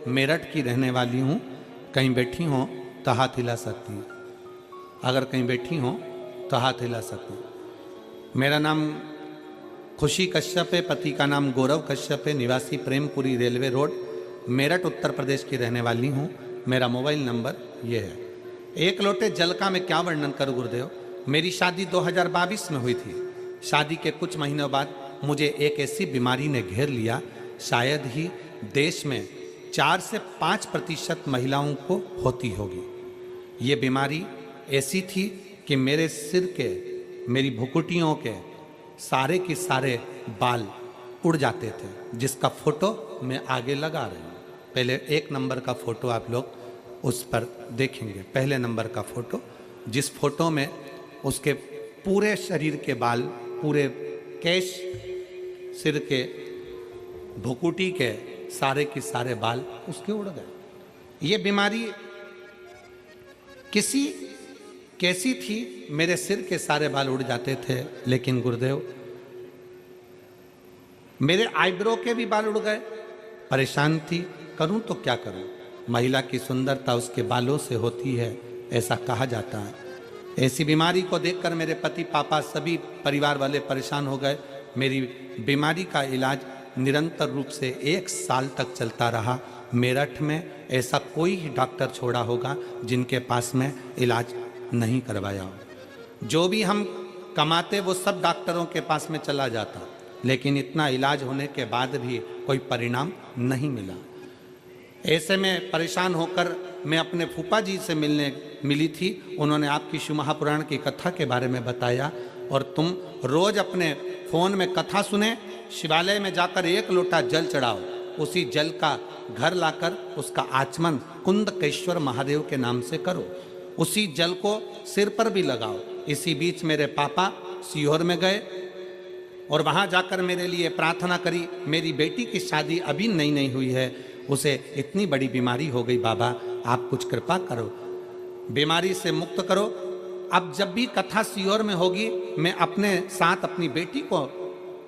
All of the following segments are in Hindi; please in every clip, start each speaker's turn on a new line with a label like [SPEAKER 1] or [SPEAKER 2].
[SPEAKER 1] मेरठ की रहने वाली हूँ। कहीं बैठी हो तो हाथ हिला सकती हैं, अगर कहीं बैठी हो तो हाथ हिला सकती हैं। मेरा नाम खुशी कश्यप है, पति का नाम गौरव कश्यप है, निवासी प्रेमपुरी रेलवे रोड, मेरठ उत्तर प्रदेश की रहने वाली हूँ। मेरा मोबाइल नंबर ये है। एक लोटे जल का मैं क्या वर्णन करूँ गुरुदेव। मेरी शादी 2022 में हुई थी। शादी के कुछ महीनों बाद मुझे एक ऐसी बीमारी ने घेर लिया, शायद ही देश में 4 से 5% महिलाओं को होती होगी। ये बीमारी ऐसी थी कि मेरे सिर के, मेरी भुकुटियों के सारे के सारे बाल उड़ जाते थे, जिसका फोटो मैं आगे लगा रही हूँ। पहले 1 नंबर का फोटो आप लोग उस पर देखेंगे। पहले नंबर का फोटो, जिस फोटो में उसके पूरे शरीर के बाल, पूरे केश, सिर के, भुकुटी के सारे के सारे बाल उसके उड़ गए। ये बीमारी कैसी थी, मेरे सिर के सारे बाल उड़ जाते थे, लेकिन गुरुदेव मेरे आईब्रो के भी बाल उड़ गए। परेशान थी, करूं तो क्या करूं। महिला की सुंदरता उसके बालों से होती है, ऐसा कहा जाता है। ऐसी बीमारी को देखकर मेरे पति, पापा, सभी परिवार वाले परेशान हो गए। मेरी बीमारी का इलाज निरंतर रूप से 1 साल तक चलता रहा। मेरठ में ऐसा कोई ही डॉक्टर छोड़ा होगा जिनके पास में इलाज नहीं करवाया हो। जो भी हम कमाते वो सब डॉक्टरों के पास में चला जाता, लेकिन इतना इलाज होने के बाद भी कोई परिणाम नहीं मिला। ऐसे में परेशान होकर मैं अपने फूफा जी से मिली थी। उन्होंने आपकी शिव महापुराण की कथा के बारे में बताया, और तुम रोज अपने फ़ोन में कथा सुने, शिवालय में जाकर 1 लोटा जल चढ़ाओ, उसी जल का घर लाकर उसका आचमन कुंदकेश्वर महादेव के नाम से करो, उसी जल को सिर पर भी लगाओ। इसी बीच मेरे पापा सीहोर में गए और वहाँ जाकर मेरे लिए प्रार्थना करी। मेरी बेटी की शादी अभी नई हुई है, उसे इतनी बड़ी बीमारी हो गई, बाबा आप कुछ कृपा करो, बीमारी से मुक्त करो। अब जब भी कथा सीहोर में होगी, मैं अपने साथ अपनी बेटी को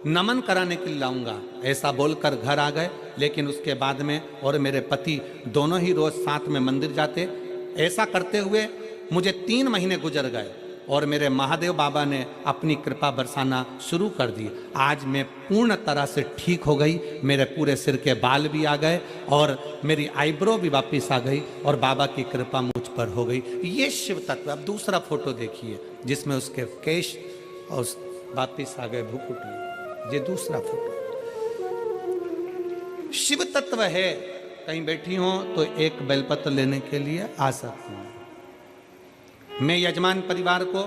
[SPEAKER 1] नमन कराने के लिए लाऊंगा, ऐसा बोलकर घर आ गए। लेकिन उसके बाद में और मेरे पति दोनों ही रोज साथ में मंदिर जाते। ऐसा करते हुए मुझे 3 महीने गुजर गए और मेरे महादेव बाबा ने अपनी कृपा बरसाना शुरू कर दी। आज मैं पूर्ण तरह से ठीक हो गई, मेरे पूरे सिर के बाल भी आ गए और मेरी आईब्रो भी वापस आ गई और बाबा की कृपा मुझ पर हो गई। ये शिव तत्व। अब दूसरा फोटो देखिए जिसमें उसके केश और वापस आ गए भुकुटी। ये दूसरा फोटो शिव तत्व है। कहीं बैठी हो तो एक बेलपत्र लेने के लिए आ सकती हूँ। मैं यजमान परिवार को